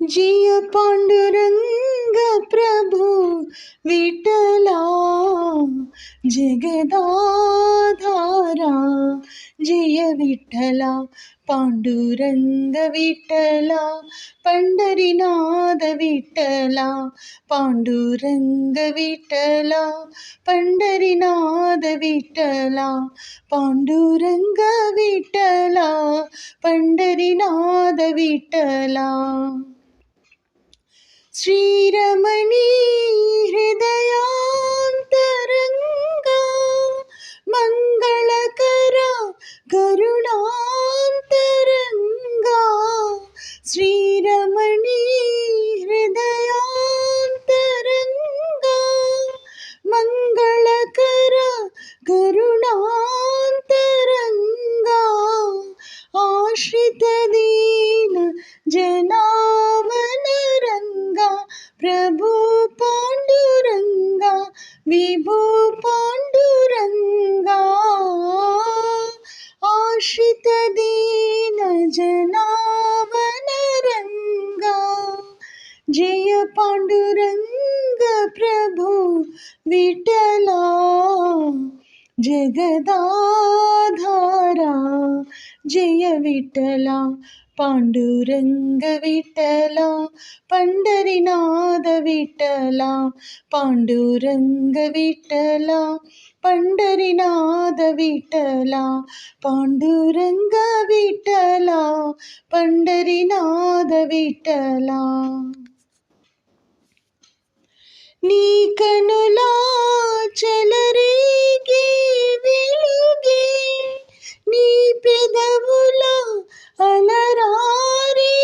जिय पांडुरंग प्रभु विठला जगदाधारा जय विठला पांडुरंग विठला पंढरीनाथ विठला पांडुरंग विठला पंढरीनाथ विठला पांडुरंग विठला पंढरीनाथ विठला श्रीरमणी हृदयांतरंगा मंगलकरा करुणांतरंगा श्रीरमणी हृदयांतरंगा मंगलकरा करुणांतरंगा आश्रित दीन जनावन रंगा प्रभु पांडुरंगा विभु पांडुरंगा आश्रित दीन जनावन रंगा जय पांडुरंग प्रभु विठला जगदाधारा जय विठला पांडुरंग विठला पंढरीनाथ विठला पांडुरंग विठला पंढरीनाथ विठला पांडुरंग विठला पंढरीनाथ विठला నీ కనులా చెలరేగే వెలుగే నీ పెదవుల అలరారే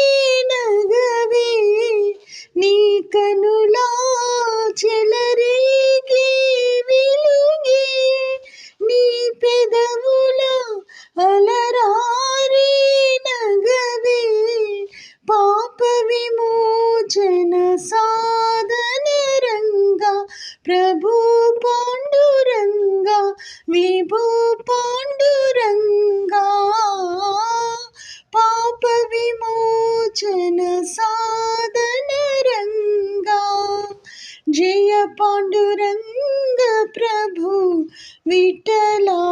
నగవే నీ కనులా చెలరేగే వెలుగే నీ పెదవుల అలరారే నగవే పాప విమోచన సాధన రంగా ప్రభు పాండురంగా విభు పాండురంగా పాప విమోచన సాధన రంగా జయ పాండురంగ ప్రభు విఠలా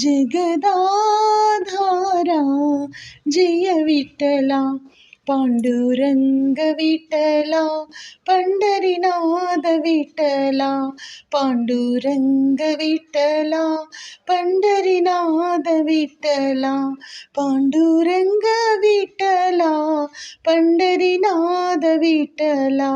జగదాధారా జయ విఠలా पांडुरंग विठला पंढरीनाथ विठला पांडुरंग विठला पंढरीनाथ विठला पांडुरंग विठला पंढरीनाथ विठला।